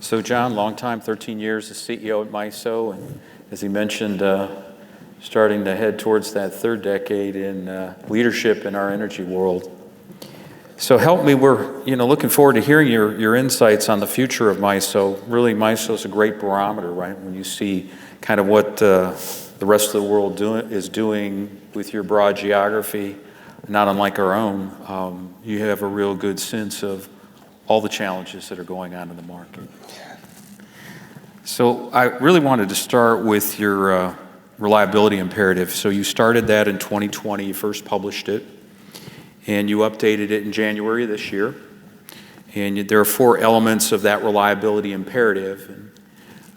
So John, long time, 13 years as CEO at MISO, and as he mentioned, starting to head towards that third decade in leadership in our energy world. So help me, we're looking forward to hearing your insights on the future of MISO. Really, MISO is a great barometer, right? When you see kind of what the rest of the world is doing with your broad geography, not unlike our own, you have a real good sense of all the challenges that are going on in the market. So I really wanted to start with your reliability imperative. So you started that in 2020, you first published it, and you updated it in January of this year. And there are 4 elements of that reliability imperative. And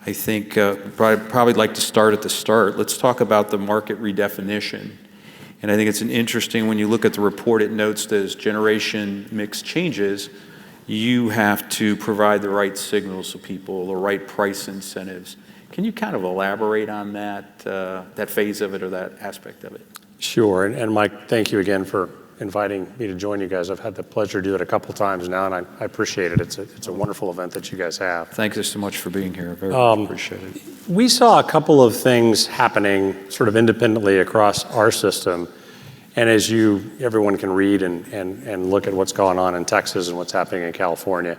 I think probably like to start at the start. Let's talk about the market redefinition. And I think it's interesting when you look at the report, it notes that as generation mix changes, you have to provide the right signals to people, the right price incentives. Can you kind of elaborate on that phase of it or that aspect of it? Sure, and Mike, thank you again for inviting me to join you guys. I've had the pleasure to do it a couple times now, and I appreciate it. It's a wonderful event that you guys have. Thank you so much for being here. Very much appreciate it. We saw a couple of things happening sort of independently across our system. And as everyone can read and look at what's going on in Texas and what's happening in California.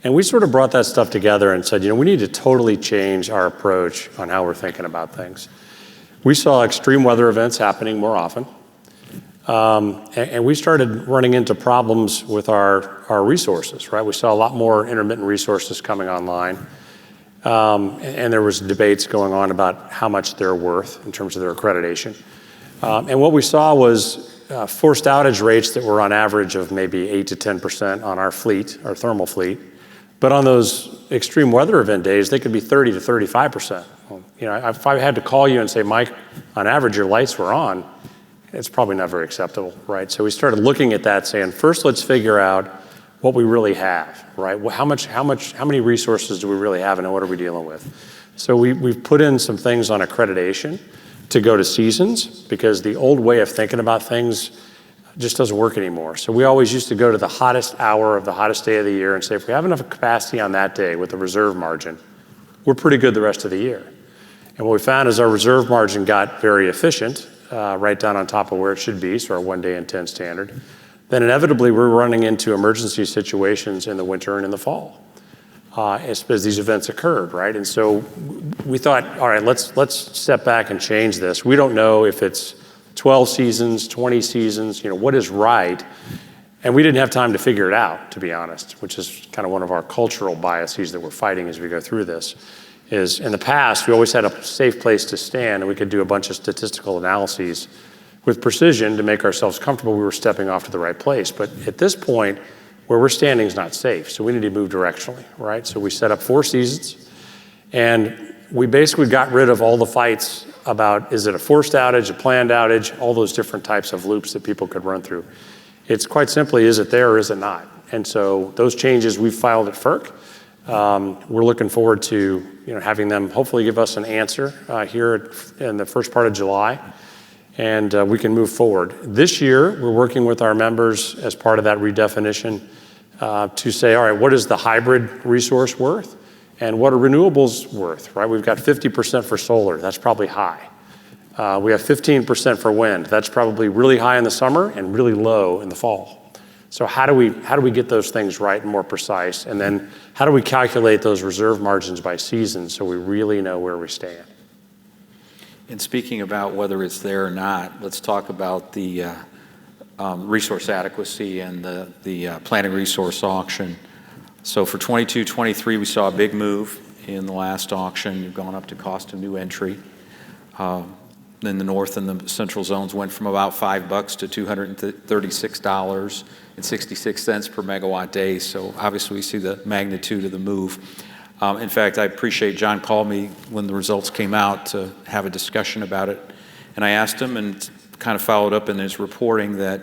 And we sort of brought that stuff together and said, we need to totally change our approach on how we're thinking about things. We saw extreme weather events happening more often. And we started running into problems with our resources, right? We saw a lot more intermittent resources coming online. And there was debates going on about how much they're worth in terms of their accreditation. And what we saw was forced outage rates that were on average of maybe 8 to 10% on our fleet, our thermal fleet. But on those extreme weather event days, they could be 30 to 35%. If I had to call you and say, Mike, on average, your lights were on, it's probably not very acceptable, right? So we started looking at that saying, first, let's figure out what we really have, right? How many resources do we really have and what are we dealing with? So we've put in some things on accreditation to go to seasons, because the old way of thinking about things just doesn't work anymore. So we always used to go to the hottest hour of the hottest day of the year and say, if we have enough capacity on that day with a reserve margin, we're pretty good the rest of the year. And what we found is our reserve margin got very efficient, right down on top of where it should be, so our 1 day in 10 standard. Then inevitably we're running into emergency situations in the winter and in the fall. As these events occurred, right? And so we thought, all right, let's step back and change this. We don't know if it's 12 seasons, 20 seasons, what is right? And we didn't have time to figure it out, to be honest, which is kind of one of our cultural biases that we're fighting as we go through this. Is in the past, we always had a safe place to stand, and we could do a bunch of statistical analyses with precision to make ourselves comfortable we were stepping off to the right place. But at this point, where we're standing is not safe, so we need to move directionally, right? So we set up 4 seasons, and we basically got rid of all the fights about, is it a forced outage, a planned outage, all those different types of loops that people could run through. It's quite simply, is it there or is it not? And so those changes we've filed at FERC. We're looking forward to having them hopefully give us an answer here in the first part of July. And we can move forward. This year, we're working with our members as part of that redefinition to say, all right, what is the hybrid resource worth? And what are renewables worth, right? We've got 50% for solar. That's probably high. We have 15% for wind. That's probably really high in the summer and really low in the fall. So how do we get those things right and more precise? And then how do we calculate those reserve margins by season so we really know where we stand? And speaking about whether it's there or not, let's talk about the resource adequacy and the planning resource auction. So for 22-23, we saw a big move in the last auction. You've gone up to cost of new entry. Then the north and the central zones went from about $5 to $236.66 per megawatt day. So obviously we see the magnitude of the move. In fact, I appreciate John called me when the results came out to have a discussion about it. And I asked him, and kind of followed up in his reporting, that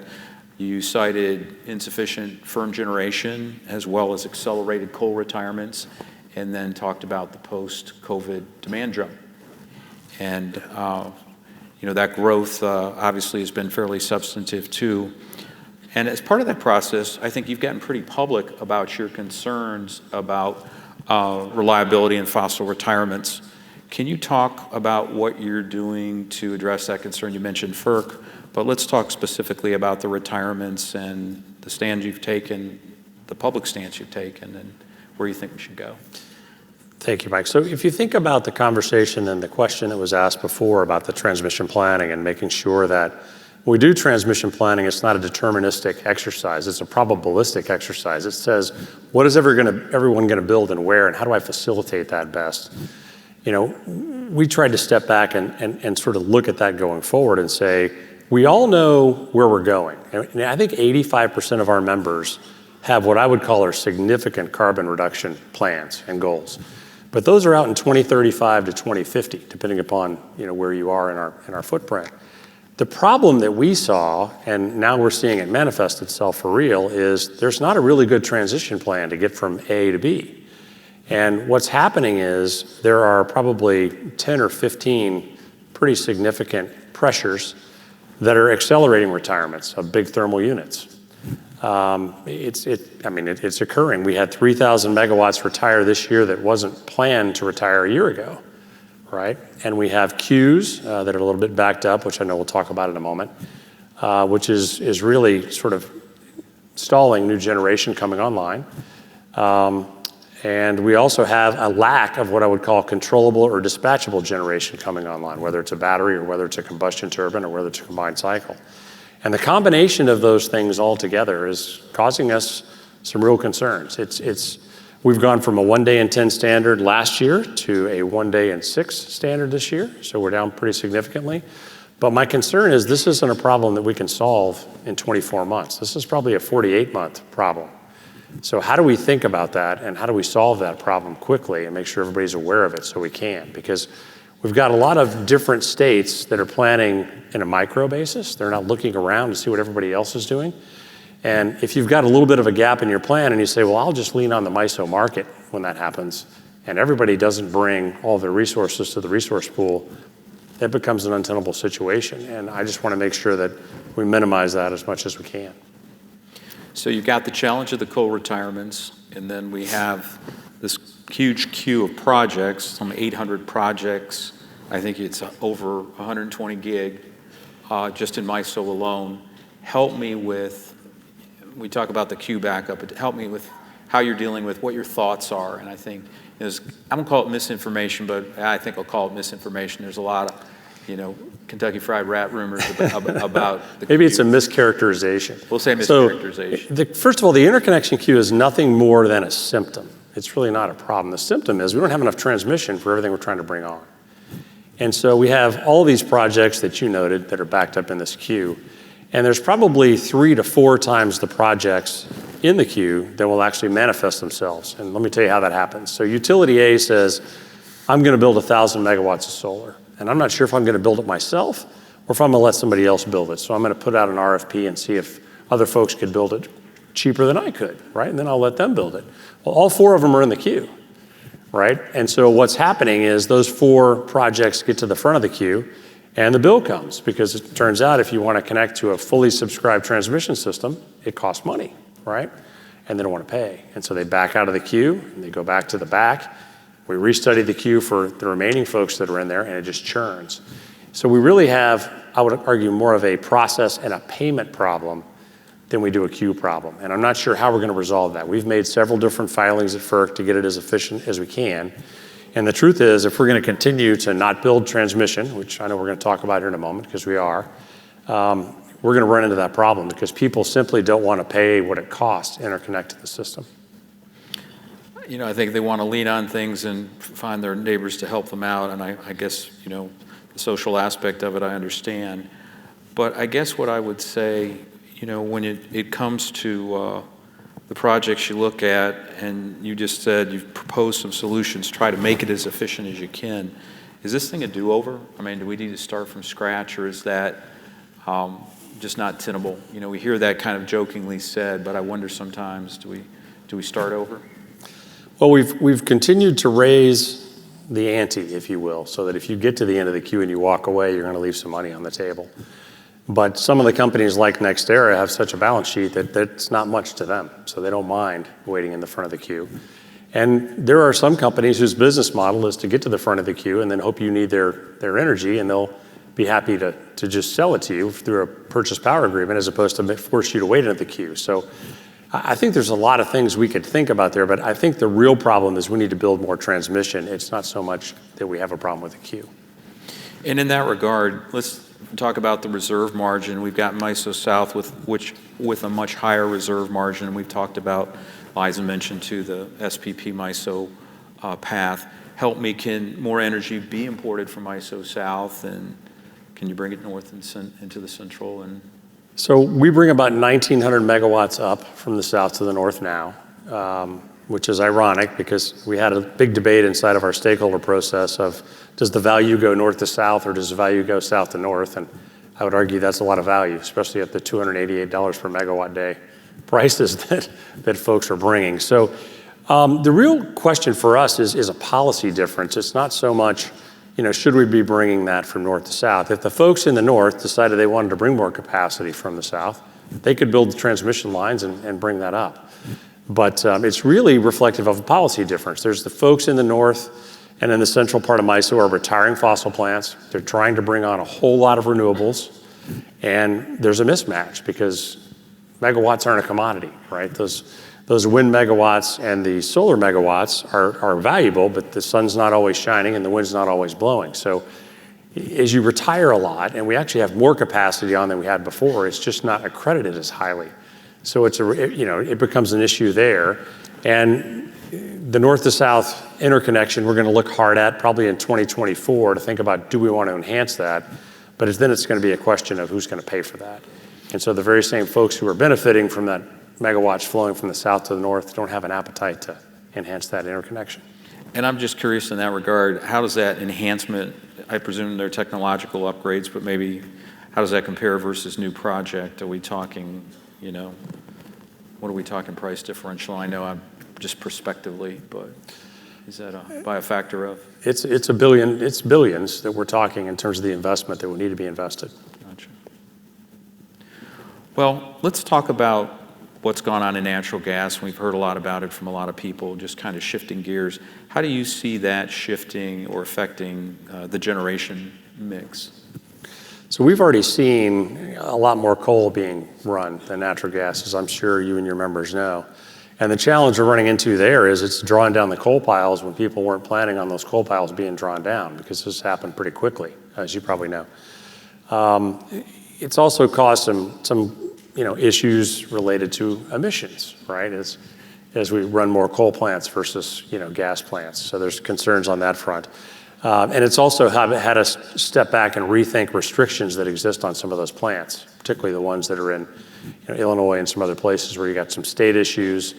you cited insufficient firm generation as well as accelerated coal retirements, and then talked about the post-COVID demand jump. And that growth obviously has been fairly substantive too. And as part of that process, I think you've gotten pretty public about your concerns about reliability and fossil retirements. Can you talk about what you're doing to address that concern? You mentioned FERC, but let's talk specifically about the retirements and the stand you've taken, the public stance you've taken, and where you think we should go. Thank you, Mike. So if you think about the conversation and the question that was asked before about the transmission planning and making sure that when we do transmission planning, it's not a deterministic exercise. It's a probabilistic exercise. It says, what is everyone going to build and where, and how do I facilitate that best? You know, we tried to step back and sort of look at that going forward and say, we all know where we're going. And I think 85% of our members have what I would call our significant carbon reduction plans and goals. But those are out in 2035 to 2050, depending upon where you are in our footprint. The problem that we saw, and now we're seeing it manifest itself for real, is there's not a really good transition plan to get from A to B. And what's happening is there are probably 10 or 15 pretty significant pressures that are accelerating retirements of big thermal units. It's occurring. We had 3,000 megawatts retire this year that wasn't planned to retire a year ago, right? And we have queues that are a little bit backed up, which I know we'll talk about in a moment, which is really sort of stalling new generation coming online. And we also have a lack of what I would call controllable or dispatchable generation coming online, whether it's a battery or whether it's a combustion turbine or whether it's a combined cycle. And the combination of those things all together is causing us some real concerns. We've gone from a 1 day in 10 standard last year to a 1 day in 6 standard this year, so we're down pretty significantly. But my concern is this isn't a problem that we can solve in 24 months. This is probably a 48-month problem. So how do we think about that, and how do we solve that problem quickly and make sure everybody's aware of it so we can? Because we've got a lot of different states that are planning in a micro basis. They're not looking around to see what everybody else is doing. And if you've got a little bit of a gap in your plan and you say, well, I'll just lean on the MISO market when that happens, and everybody doesn't bring all their resources to the resource pool, it becomes an untenable situation. And I just want to make sure that we minimize that as much as we can. So you've got the challenge of the coal retirements, and then we have this huge queue of projects, some 800 projects. I think it's over 120 gig just in MISO alone. Help me with, we talk about the queue backup, but help me with how you're dealing with what your thoughts are. And I think, I don't call it misinformation, but I think I'll call it misinformation. There's a lot of, Kentucky Fried Rat rumors about the Maybe queue. it's a mischaracterization. We'll say mischaracterization. So, first of all, the interconnection queue is nothing more than a symptom. It's really not a problem. The symptom is we don't have enough transmission for everything we're trying to bring on. And so we have all these projects that you noted that are backed up in this queue. And there's probably 3 to 4 times the projects in the queue that will actually manifest themselves. And let me tell you how that happens. So utility A says, I'm going to build 1,000 megawatts of solar. And I'm not sure if I'm going to build it myself or if I'm going to let somebody else build it. So I'm going to put out an RFP and see if other folks could build it cheaper than I could, right? And then I'll let them build it. Well, all 4 of them are in the queue, right? And so what's happening is those 4 projects get to the front of the queue and the bill comes, because it turns out if you want to connect to a fully subscribed transmission system, it costs money, right? And they don't want to pay. And so they back out of the queue and they go back to the back. We restudy the queue for the remaining folks that are in there, and it just churns. So we really have, I would argue, more of a process and a payment problem than we do a queue problem. And I'm not sure how we're going to resolve that. We've made several different filings at FERC to get it as efficient as we can. And the truth is, if we're going to continue to not build transmission, which I know we're going to talk about here in a moment because we are, we're going to run into that problem because people simply don't want to pay what it costs to interconnect to the system. I think they want to lean on things and find their neighbors to help them out. And I guess, the social aspect of it, I understand. But I guess what I would say, when it comes to the projects you look at, and you just said you've proposed some solutions, try to make it as efficient as you can. Is this thing a do-over? I mean, do we need to start from scratch, or is that just not tenable? We hear that kind of jokingly said, but I wonder sometimes, do we start over? Well, we've continued to raise the ante, if you will, so that if you get to the end of the queue and you walk away, you're going to leave some money on the table. But some of the companies like NextEra have such a balance sheet that that's not much to them, so they don't mind waiting in the front of the queue. And there are some companies whose business model is to get to the front of the queue and then hope you need their energy, and they'll be happy to just sell it to you through a purchase power agreement as opposed to force you to wait at the queue. So I think there's a lot of things we could think about there, but I think the real problem is we need to build more transmission. It's not so much that we have a problem with the queue. And in that regard, let's talk about the reserve margin. We've got MISO South with a much higher reserve margin. We've talked about, Liza mentioned too, the SPP MISO path. Help me, can more energy be imported from MISO South, and can you bring it north and into the central? And so we bring about 1,900 megawatts up from the south to the north now, which is ironic because we had a big debate inside of our stakeholder process of, does the value go north to south or does the value go south to north? And I would argue that's a lot of value, especially at the $288 per megawatt day prices that folks are bringing. So the real question for us is a policy difference. It's not so much, should we be bringing that from north to south? If the folks in the north decided they wanted to bring more capacity from the south, they could build the transmission lines and bring that up. But it's really reflective of a policy difference. There's the folks in the north and in the central part of MISO are retiring fossil plants. They're trying to bring on a whole lot of renewables. And there's a mismatch because megawatts aren't a commodity, right? Those wind megawatts and the solar megawatts are valuable, but the sun's not always shining and the wind's not always blowing. So as you retire a lot, and we actually have more capacity on than we had before, it's just not accredited as highly. So it becomes an issue there. And the north to south interconnection, we're going to look hard at probably in 2024 to think about, do we want to enhance that? But then it's going to be a question of who's going to pay for that. And so the very same folks who are benefiting from that megawatts flowing from the south to the north don't have an appetite to enhance that interconnection. And I'm just curious in that regard, how does that enhancement, I presume they're technological upgrades, but maybe how does that compare versus new project? Are we talking, what are we talking price differential? I know I'm just prospectively, but is that by a factor of? It's billions that we're talking in terms of the investment that would need to be invested. Gotcha. Well, let's talk about what's gone on in natural gas. We've heard a lot about it from a lot of people, just kind of shifting gears. How do you see that shifting or affecting the generation mix? So we've already seen a lot more coal being run than natural gas, as I'm sure you and your members know. And the challenge we're running into there is it's drawing down the coal piles when people weren't planning on those coal piles being drawn down, because this happened pretty quickly, as you probably know. It's also caused some issues related to emissions, right? As we run more coal plants versus, gas plants. So there's concerns on that front. And it's also had us step back and rethink restrictions that exist on some of those plants, particularly the ones that are in Illinois and some other places where you got some state issues.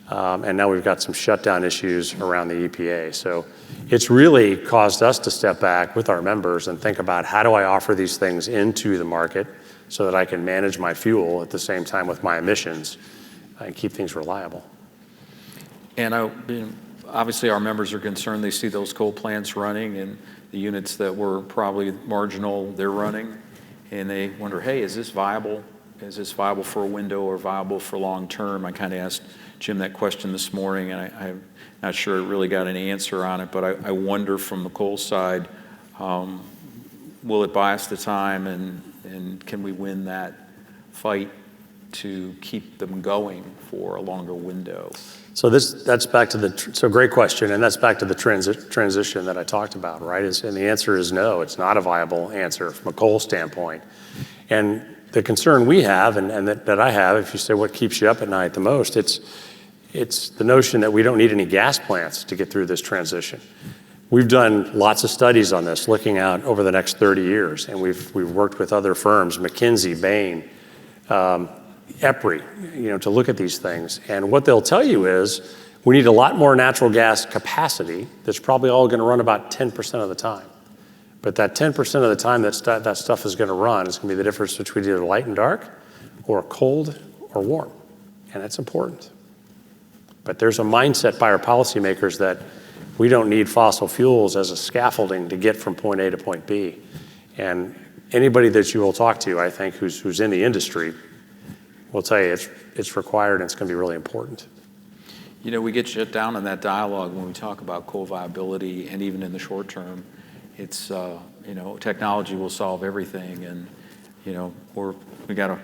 And now we've got some shutdown issues around the EPA. So it's really caused us to step back with our members and think about, how do I offer these things into the market so that I can manage my fuel at the same time with my emissions and keep things reliable. And obviously our members are concerned. They see those coal plants running and the units that were probably marginal, they're running, and they wonder, hey, is this viable? Is this viable for a window or viable for long term? I kind of asked Jim that question this morning, and I'm not sure it really got an answer on it, but I wonder from the coal side, will it buy us the time, and can we win that fight to keep them going for a longer window? So that's back to so great question, and that's back to the transition that I talked about, right? And the answer is no, it's not a viable answer from a coal standpoint. And the concern we have, and that I have, if you say what keeps you up at night the most, it's the notion that we don't need any gas plants to get through this transition. We've done lots of studies on this, looking out over the next 30 years, and we've worked with other firms, McKinsey, Bain, EPRI, to look at these things. And what they'll tell you is we need a lot more natural gas capacity that's probably all going to run about 10% of the time. But that 10% of the time that stuff is going to run is going to be the difference between either light and dark or cold or warm. And that's important. But there's a mindset by our policymakers that we don't need fossil fuels as a scaffolding to get from point A to point B. And anybody that you will talk to, I think, who's in the industry will tell you it's required and it's going to be really important. You know, we get shut down in that dialogue when we talk about coal viability, and even in the short term, it's, you know, technology will solve everything, and, you know, we got to,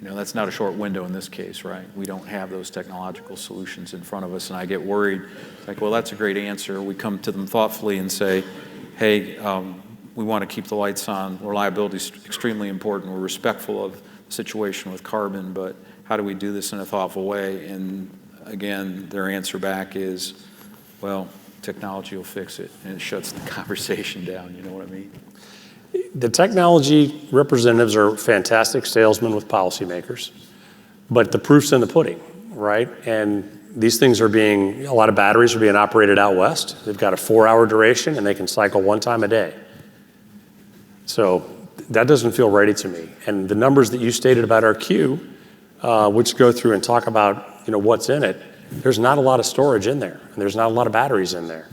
you know, that's not a short window in this case, right? We don't have those technological solutions in front of us, and I get worried, like, well, that's a great answer. We come to them thoughtfully and say, hey, we want to keep the lights on. Reliability is extremely important. We're respectful of the situation with carbon, but how do we do this in a thoughtful way? And again, their answer back is, well, technology will fix it, and it shuts the conversation down, you know what I mean? The technology representatives are fantastic salesmen with policymakers, but the proof's in the pudding, right? And these things are a lot of batteries are being operated out west. They've got a 4-hour duration, and they can cycle 1 time a day. So that doesn't feel righty to me. And the numbers that you stated about our queue, which go through and talk about, you know, what's in it, there's not a lot of storage in there, and there's not a lot of batteries in there.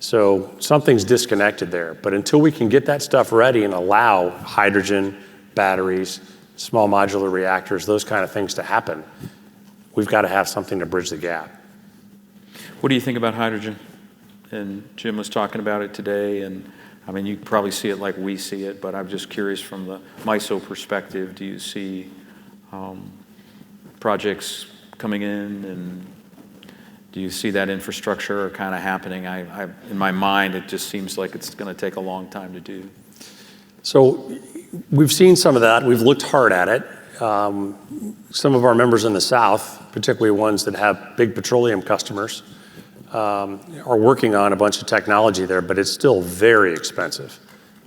So something's disconnected there. But until we can get that stuff ready and allow hydrogen, batteries, small modular reactors, those kind of things to happen, we've got to have something to bridge the gap. What do you think about hydrogen? And Jim was talking about it today, and I mean, you probably see it like we see it, but I'm just curious from the MISO perspective, do you see projects coming in, and do you see that infrastructure kind of happening? In my mind, it just seems like it's going to take a long time to do. So we've seen some of that. We've looked hard at it. Some of our members in the South, particularly ones that have big petroleum customers, are working on a bunch of technology there, but it's still very expensive.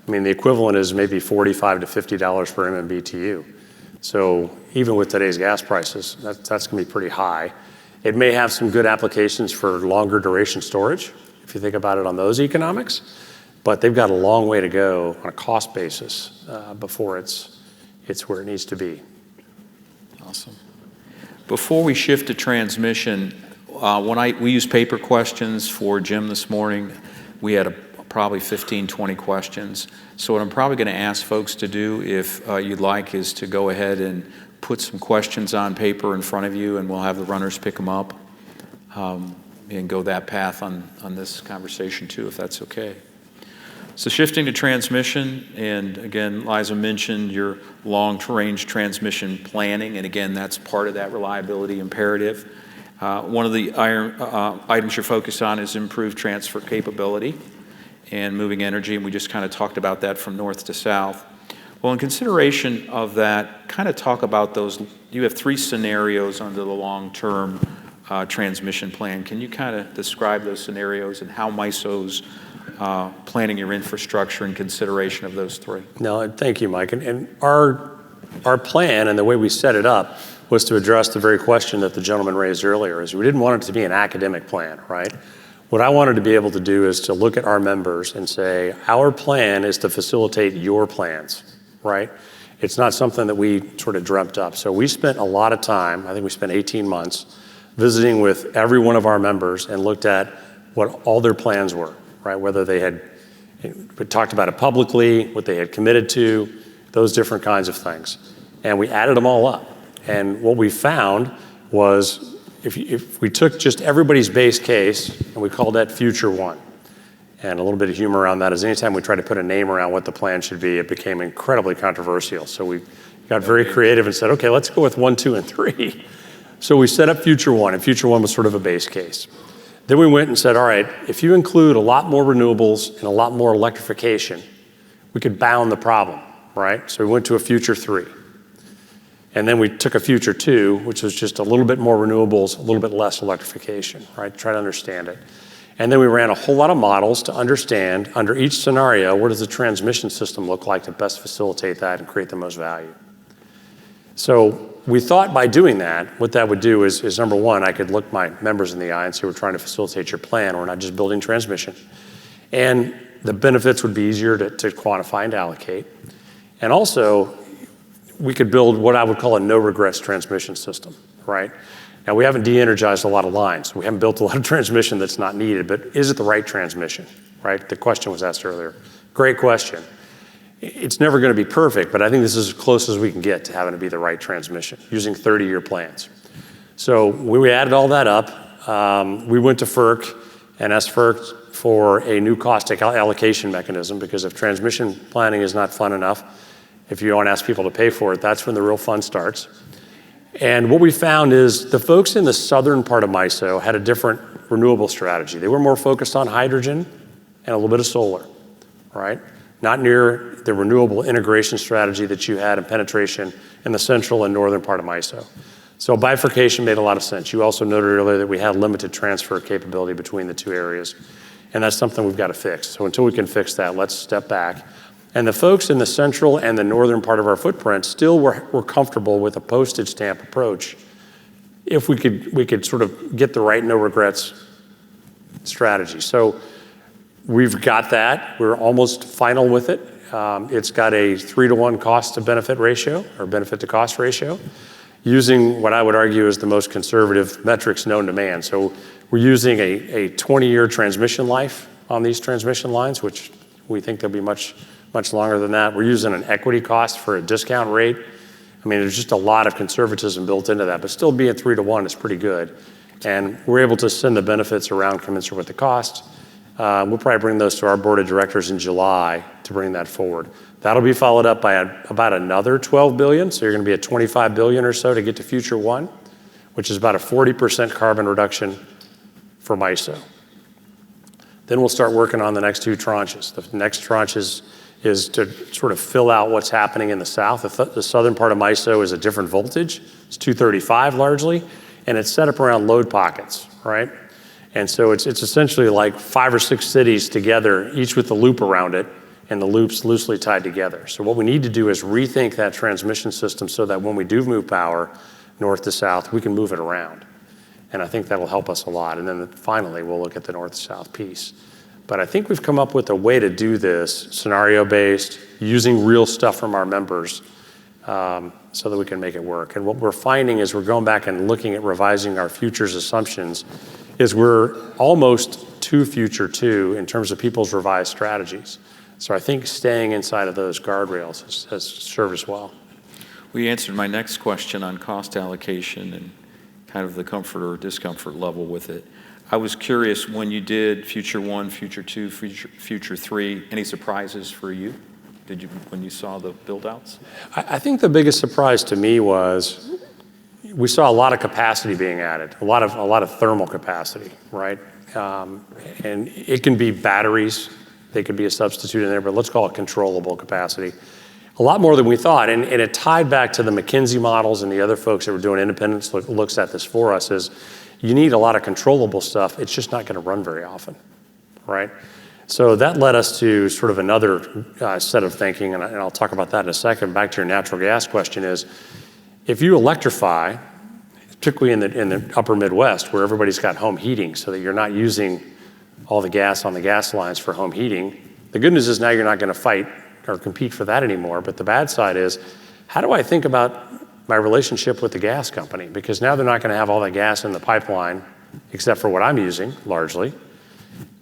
I mean, the equivalent is maybe $45 to $50 per MMBTU. So even with today's gas prices, that's going to be pretty high. It may have some good applications for longer duration storage, if you think about it on those economics, but they've got a long way to go on a cost basis before it's where it needs to be. Awesome. Before we shift to transmission, we used paper questions for Jim this morning. We had probably 15, 20 questions. So what I'm probably going to ask folks to do, if you'd like, is to go ahead and put some questions on paper in front of you, and we'll have the runners pick them up and go that path on this conversation too, if that's okay. So shifting to transmission, and again, Liza mentioned your long-range transmission planning, and again, that's part of that reliability imperative. One of the items you're focused on is improved transfer capability and moving energy, and we just kind of talked about that from north to south. Well, in consideration of that, kind of talk about those. You have 3 scenarios under the long-term transmission plan. Can you kind of describe those scenarios and how MISO's planning your infrastructure in consideration of those 3? No, thank you, Mike. And our plan and the way we set it up was to address the very question that the gentleman raised earlier, is we didn't want it to be an academic plan, right? What I wanted to be able to do is to look at our members and say, our plan is to facilitate your plans, right? It's not something that we sort of dreamt up. So we spent a lot of time, I think we spent 18 months, visiting with every one of our members and looked at what all their plans were, right? Whether they had talked about it publicly, what they had committed to, those different kinds of things. And we added them all up. And what we found was if we took just everybody's base case and we called that Future One, and a little bit of humor around that is anytime we tried to put a name around what the plan should be, it became incredibly controversial. So we got very creative and said, okay, let's go with 1, 2, and 3. So we set up Future One, and Future One was sort of a base case. Then we went and said, all right, if you include a lot more renewables and a lot more electrification, we could bound the problem, right? So we went to a Future 3. And then we took a Future 2, which was just a little bit more renewables, a little bit less electrification, right? Try to understand it. And then we ran a whole lot of models to understand, under each scenario, what does the transmission system look like to best facilitate that and create the most value. So we thought by doing that, what that would do is number one, I could look my members in the eye and say, we're trying to facilitate your plan. We're not just building transmission. And the benefits would be easier to quantify and to allocate. And also, we could build what I would call a no-regrets transmission system, right? Now, we haven't de-energized a lot of lines. We haven't built a lot of transmission that's not needed, but is it the right transmission, right? The question was asked earlier. Great question. It's never going to be perfect, but I think this is as close as we can get to having it be the right transmission using 30-year plans. So we added all that up. we went to FERC and asked FERC for a new cost allocation mechanism, because if transmission planning is not fun enough, if you don't ask people to pay for it, that's when the real fun starts. And what we found is the folks in the southern part of MISO had a different renewable strategy. They were more focused on hydrogen and a little bit of solar, right? Not near the renewable integration strategy that you had in penetration in the central and northern part of MISO. So bifurcation made a lot of sense. You also noted earlier that we had limited transfer capability between the two areas, and that's something we've got to fix. So until we can fix that, let's step back. And the folks in the central and the northern part of our footprint still were comfortable with a postage stamp approach if we could sort of get the right no regrets strategy. So we've got that. We're almost final with it. It's got a 3-to-1 cost to benefit ratio, or benefit to cost ratio, using what I would argue is the most conservative metrics known to man. So we're using a 20-year transmission life on these transmission lines, which we think they'll be much longer than that. We're using an equity cost for a discount rate. I mean, there's just a lot of conservatism built into that, but still being 3-to-1 is pretty good. And we're able to send the benefits around commensurate with the cost. We'll probably bring those to our board of directors in July to bring that forward. That'll be followed up by about another $12 billion. So you're going to be at $25 billion or so to get to Future 1, which is about a 40% carbon reduction for MISO. Then we'll start working on the next 2 tranches. The next tranche is to sort of fill out what's happening in the south. The southern part of MISO is a different voltage. It's 235 largely, and it's set up around load pockets, right? And so it's essentially like 5 or 6 cities together, each with a loop around it, and the loop's loosely tied together. So what we need to do is rethink that transmission system so that when we do move power north to south, we can move it around. And I think that'll help us a lot. And then finally, we'll look at the north to south piece. But I think we've come up with a way to do this, scenario-based, using real stuff from our members, so that we can make it work. And what we're finding is we're going back and looking at revising our futures assumptions, is we're almost to Future 2 in terms of people's revised strategies. So I think staying inside of those guardrails has served us well. We answered my next question on cost allocation and kind of the comfort or discomfort level with it. I was curious, when you did Future 1, Future 2, Future 3, any surprises for you? When you saw the build-outs? I think the biggest surprise to me was we saw a lot of capacity being added, a lot of thermal capacity, right? And it can be batteries, they could be a substitute in there, but let's call it controllable capacity. A lot more than we thought, and it tied back to the McKinsey models and the other folks that were doing independence looks at this for us, is you need a lot of controllable stuff, it's just not gonna run very often, right? So that led us to sort of another set of thinking, and I'll talk about that in a second. Back to your natural gas question is, if you electrify, particularly in the upper Midwest, where everybody's got home heating so that you're not using all the gas on the gas lines for home heating, the good news is now you're not gonna fight or compete for that anymore, but the bad side is, how do I think about my relationship with the gas company? Because now they're not gonna have all that gas in the pipeline, except for what I'm using, largely.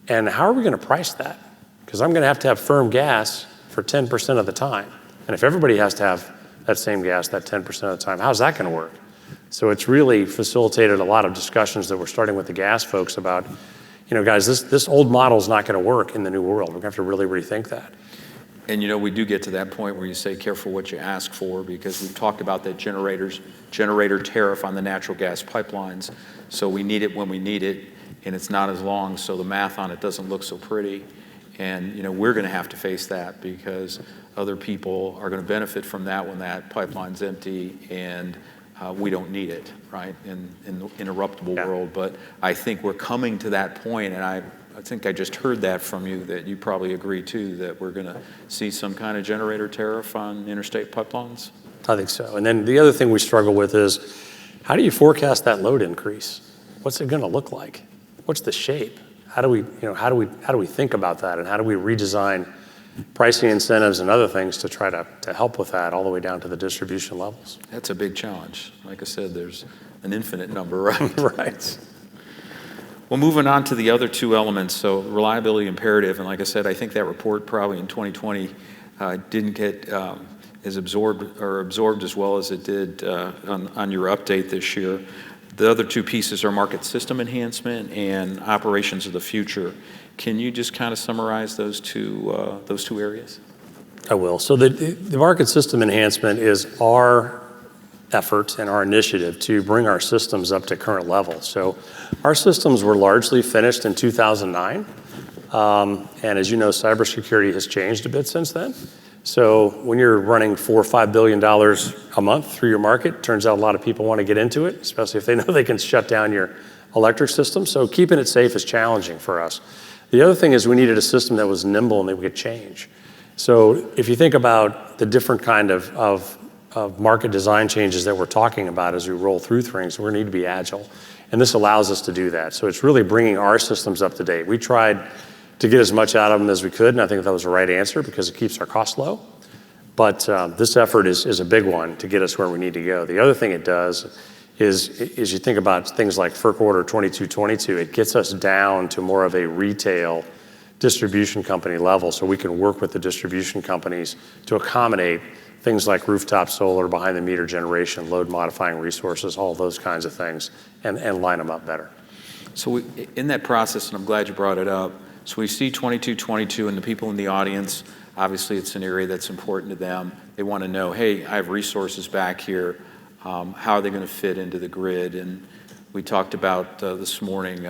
And how are we gonna price that? Because I'm gonna have to have firm gas for 10% of the time. And if everybody has to have that same gas that 10% of the time, how's that gonna work? So it's really facilitated a lot of discussions that we're starting with the gas folks about, guys, this old model's not gonna work in the new world. We're gonna have to really rethink that. And we do get to that point where you say, careful what you ask for, because we've talked about that generator tariff on the natural gas pipelines. So we need it when we need it, and it's not as long, so the math on it doesn't look so pretty. And we're gonna have to face that, because other people are gonna benefit from that when that pipeline's empty, and we don't need it, right, in the interruptible world. But I think we're coming to that point, and I think I just heard that from you, that you probably agree too, that we're gonna see some kind of generator tariff on interstate pipelines? I think so. And then the other thing we struggle with is, how do you forecast that load increase? What's it gonna look like? What's the shape? How do we think about that, and how do we redesign pricing incentives and other things to try to help with that all the way down to the distribution levels? That's a big challenge. Like I said, there's an infinite number, right? Right. Well, moving on to the other 2 elements, so reliability imperative, and like I said, I think that report probably in 2020 didn't get as absorbed as well as it did on your update this year. The other two pieces are market system enhancement and operations of the future. Can you just kind of summarize those two areas? I will. So the market system enhancement is our effort and our initiative to bring our systems up to current levels. So our systems were largely finished in 2009. And as you know, cybersecurity has changed a bit since then. So when you're running $4 or $5 billion a month through your market, turns out a lot of people want to get into it, especially if they know they can shut down your electric system. So keeping it safe is challenging for us. The other thing is we needed a system that was nimble and that we could change. So if you think about the different kind of market design changes that we're talking about as we roll through things, we need to be agile. And this allows us to do that. So it's really bringing our systems up to date. We tried to get as much out of them as we could, and I think that was the right answer because it keeps our costs low. But this effort is a big one to get us where we need to go. The other thing it does is you think about things like FERC Order 2222, it gets us down to more of a retail distribution company level so we can work with the distribution companies to accommodate things like rooftop solar, behind the meter generation, load modifying resources, all those kinds of things, and line them up better. So in that process, and I'm glad you brought it up, so we see 2222 and the people in the audience, obviously it's an area that's important to them. They want to know, hey, I have resources back here. How are they going to fit into the grid? And we talked about this morning,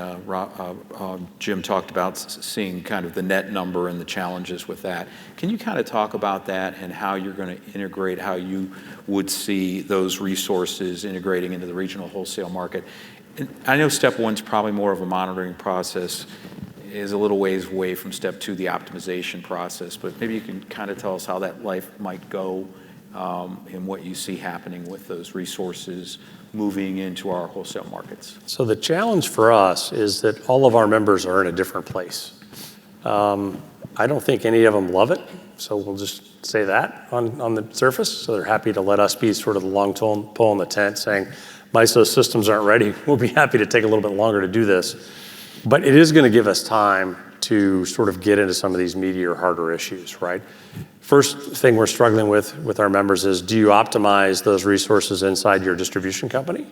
Jim talked about seeing kind of the net number and the challenges with that. Can you kind of talk about that and how you're going to integrate, how you would see those resources integrating into the regional wholesale market? And I know step one's probably more of a monitoring process, is a little ways away from step two, the optimization process, but maybe you can kind of tell us how that life might go and what you see happening with those resources moving into our wholesale markets. So the challenge for us is that all of our members are in a different place. I don't think any of them love it, so we'll just say that on the surface. So they're happy to let us be sort of the long pole in the tent saying, MISO systems aren't ready. We'll be happy to take a little bit longer to do this. But it is going to give us time to sort of get into some of these meatier, harder issues, right? First thing we're struggling with our members is, do you optimize those resources inside your distribution company?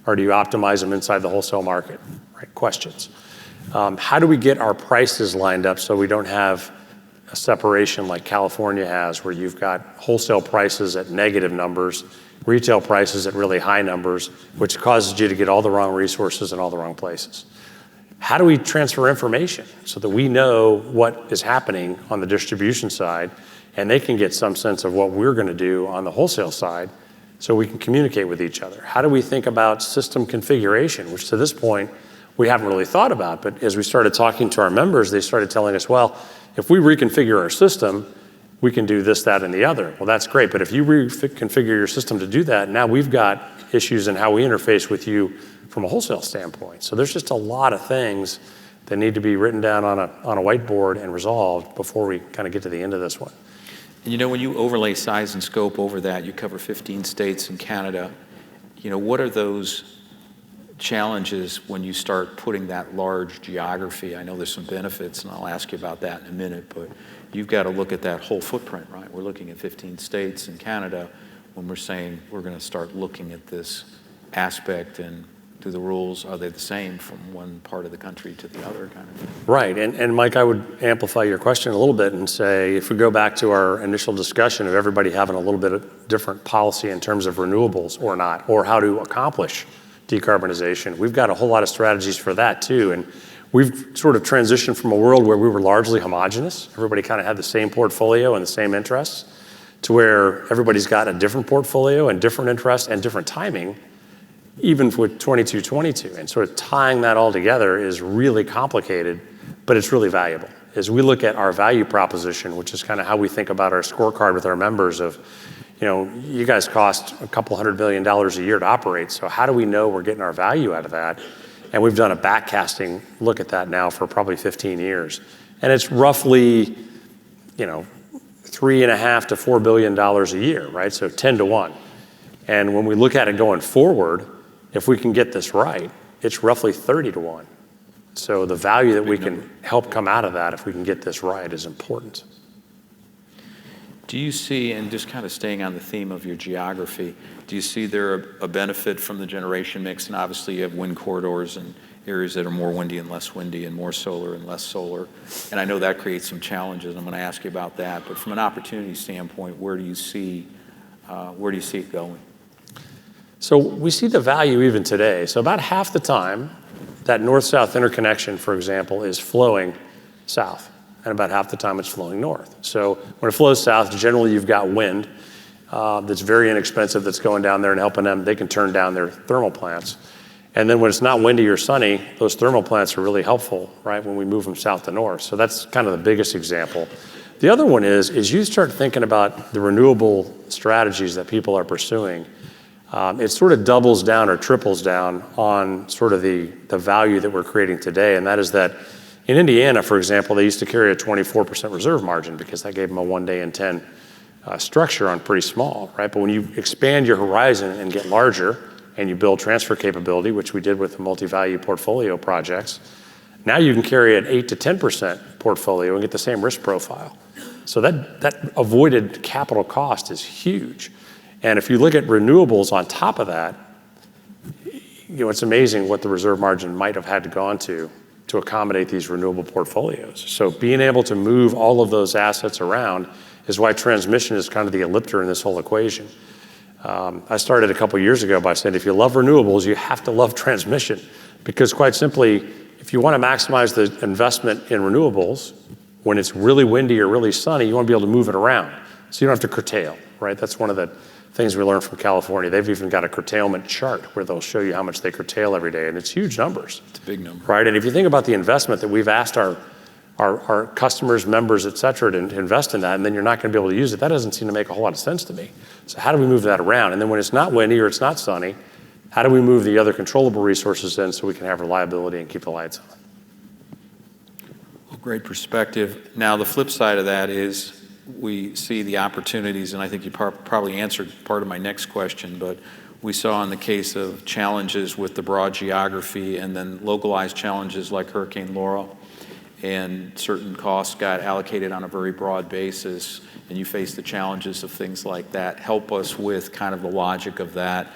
Or do you optimize them inside the wholesale market, right? Questions. How do we get our prices lined up so we don't have a separation like California has, where you've got wholesale prices at negative numbers, retail prices at really high numbers, which causes you to get all the wrong resources in all the wrong places? How do we transfer information so that we know what is happening on the distribution side and they can get some sense of what we're going to do on the wholesale side so we can communicate with each other? How do we think about system configuration, which to this point we haven't really thought about, but as we started talking to our members, they started telling us, well, if we reconfigure our system, we can do this, that, and the other. Well, that's great, but if you reconfigure your system to do that, now we've got issues in how we interface with you from a wholesale standpoint. So there's just a lot of things that need to be written down on a whiteboard and resolved before we kind of get to the end of this one. And you know, when you overlay size and scope over that, you cover 15 states and Canada. You know, what are those challenges when you start putting that large geography? I know there's some benefits, and I'll ask you about that in a minute, but you've got to look at that whole footprint, right? We're looking at 15 states and Canada when we're saying we're going to start looking at this aspect, and do the rules, are they the same from one part of the country to the other kind of thing? Right, and Mike, I would amplify your question a little bit and say, if we go back to our initial discussion of everybody having a little bit of different policy in terms of renewables or not, or how to accomplish decarbonization, we've got a whole lot of strategies for that too. And we've sort of transitioned from a world where we were largely homogenous, everybody kind of had the same portfolio and the same interests, to where everybody's got a different portfolio and different interests and different timing, even with 2222. And sort of tying that all together is really complicated, but it's really valuable. As we look at our value proposition, which is kind of how we think about our scorecard with our members of, you know, you guys cost a couple $100 million a year to operate, so how do we know we're getting our value out of that? And we've done a backcasting look at that now for probably 15 years. And it's roughly, you know, $3.5 to $4 billion a year, right? So 10 to 1. And when we look at it going forward, if we can get this right, it's roughly 30 to 1. So the value that we can help come out of that if we can get this right is important. Do you see, and just kind of staying on the theme of your geography, do you see there a benefit from the generation mix? And obviously you have wind corridors and areas that are more windy and less windy and more solar and less solar. And I know that creates some challenges. I'm going to ask you about that. But from an opportunity standpoint, where do you see it going? So we see the value even today. So about half the time, that north-south interconnection, for example, is flowing south. And about half the time it's flowing north. So when it flows south, generally you've got wind that's very inexpensive that's going down there and helping them. They can turn down their thermal plants. And then when it's not windy or sunny, those thermal plants are really helpful, right, when we move them south to north. So that's kind of the biggest example. The other one is you start thinking about the renewable strategies that people are pursuing. It sort of doubles down or triples down on sort of the value that we're creating today. And that is that in Indiana, for example, they used to carry a 24% reserve margin because that gave them a 1 day in 10 structure on pretty small, right? But when you expand your horizon and get larger and you build transfer capability, which we did with the multi-value portfolio projects, now you can carry an 8 to 10% portfolio and get the same risk profile. So that avoided capital cost is huge. And if you look at renewables on top of that, it's amazing what the reserve margin might have had to go on to accommodate these renewable portfolios. So being able to move all of those assets around is why transmission is kind of the ellipter in this whole equation. I started a couple years ago by saying, if you love renewables, you have to love transmission, because quite simply, if you want to maximize the investment in renewables, when it's really windy or really sunny, you want to be able to move it around so you don't have to curtail, right? That's one of the things we learned from California. They've even got a curtailment chart where they'll show you how much they curtail every day, and it's huge numbers. It's a big number. Right, and if you think about the investment that we've asked our customers, members, et cetera, to invest in that, and then you're not going to be able to use it, that doesn't seem to make a whole lot of sense to me. So how do we move that around? And then when it's not windy or it's not sunny, how do we move the other controllable resources in so we can have reliability and keep the lights on? Well, great perspective. Now, the flip side of that is we see the opportunities, and I think you probably answered part of my next question, but we saw in the case of challenges with the broad geography and then localized challenges like Hurricane Laura, and certain costs got allocated on a very broad basis, and you face the challenges of things like that. Help us with kind of the logic of that,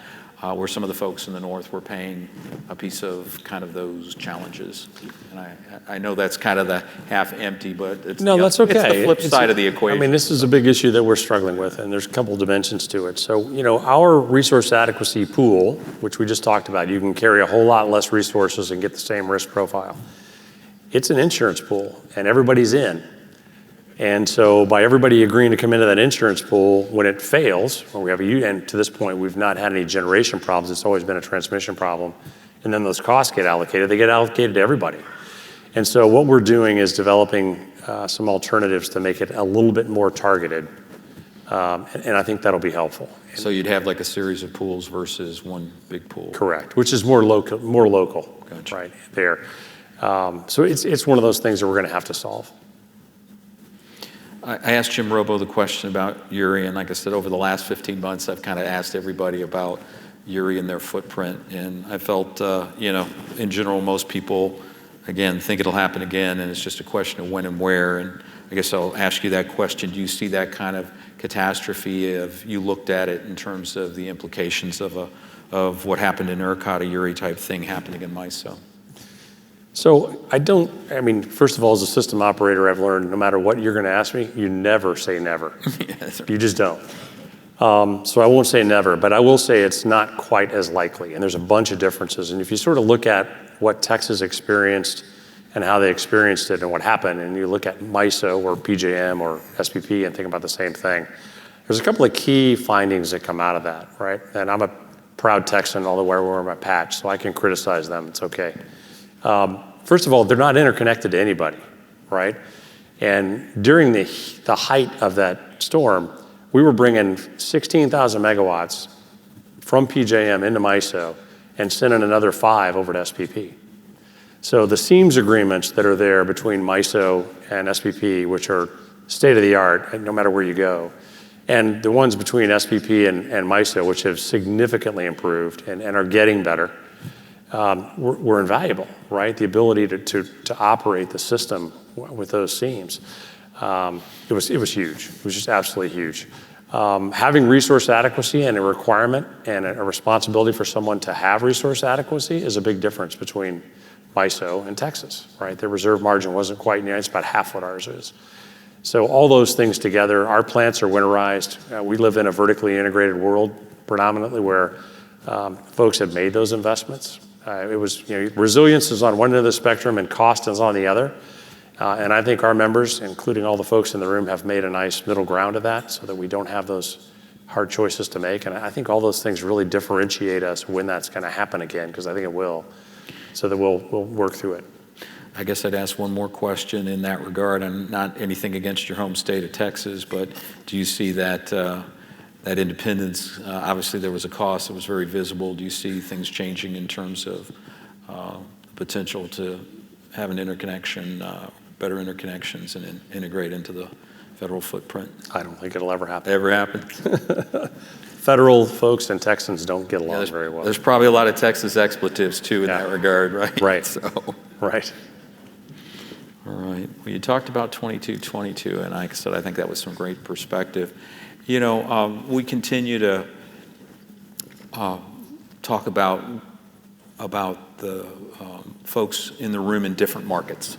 where some of the folks in the north were paying a piece of kind of those challenges. And I know that's kind of the half empty, but it's, no, that's okay. It's the flip side of the equation. I mean, this is a big issue that we're struggling with, and there's a couple dimensions to it. So, our resource adequacy pool, which we just talked about, you can carry a whole lot less resources and get the same risk profile. It's an insurance pool, and everybody's in. And so by everybody agreeing to come into that insurance pool, when it fails, when we have and to this point, we've not had any generation problems, it's always been a transmission problem, and then those costs get allocated, they get allocated to everybody. And so what we're doing is developing some alternatives to make it a little bit more targeted, and I think that'll be helpful. So you'd have like a series of pools versus one big pool. Correct, which is more local, Gotcha. Right there. So it's one of those things that we're going to have to solve. I asked Jim Robo the question about Uri, and like I said, over the last 15 months, I've kind of asked everybody about Uri and their footprint, and I felt, in general, most people, again, think it'll happen again, and it's just a question of when and where, and I guess I'll ask you that question. Do you see that kind of catastrophe? Have you looked at it in terms of the implications of what happened in ERCOT, a Uri type thing happening in MISO? So first of all, as a system operator, I've learned no matter what you're going to ask me, you never say never. Yes, you just don't. So I won't say never, but I will say it's not quite as likely. And there's a bunch of differences. And if you sort of look at what Texas experienced and how they experienced it and what happened, and you look at MISO or PJM or SPP and think about the same thing, there's a couple of key findings that come out of that, right? And I'm a proud Texan, although I wear my patch, so I can criticize them. It's okay. First of all, they're not interconnected to anybody, right? And during the height of that storm, we were bringing 16,000 megawatts from PJM into MISO and sending another 5 over to SPP. So the SEAMS agreements that are there between MISO and SPP, which are state of the art, no matter where you go, and the ones between SPP and MISO, which have significantly improved and are getting better, were invaluable, right? The ability to operate the system with those seams. it was huge. It was just absolutely huge. Having resource adequacy and a requirement and a responsibility for someone to have resource adequacy is a big difference between MISO and Texas, right? Their reserve margin wasn't quite near, it's about half what ours is. So all those things together, our plants are winterized. We live in a vertically integrated world predominantly where folks have made those investments. It was, resilience is on one end of the spectrum and cost is on the other. And I think our members, including all the folks in the room, have made a nice middle ground of that so that we don't have those hard choices to make. And I think all those things really differentiate us when that's going to happen again, because I think it will, so that we'll work through it. I guess I'd ask one more question in that regard, and not anything against your home state of Texas, but do you see that that independence, obviously there was a cost that was very visible. Do you see things changing in terms of potential to have an interconnection, better interconnections and integrate into the federal footprint? I don't think it'll ever happen. Ever happen? Federal folks and Texans don't get along very well. There's probably a lot of Texas expletives too in that regard, right? Right. So. Right. All right. Well, you talked about 2222, and like I said, I think that was some great perspective. We continue to talk about the folks in the room in different markets,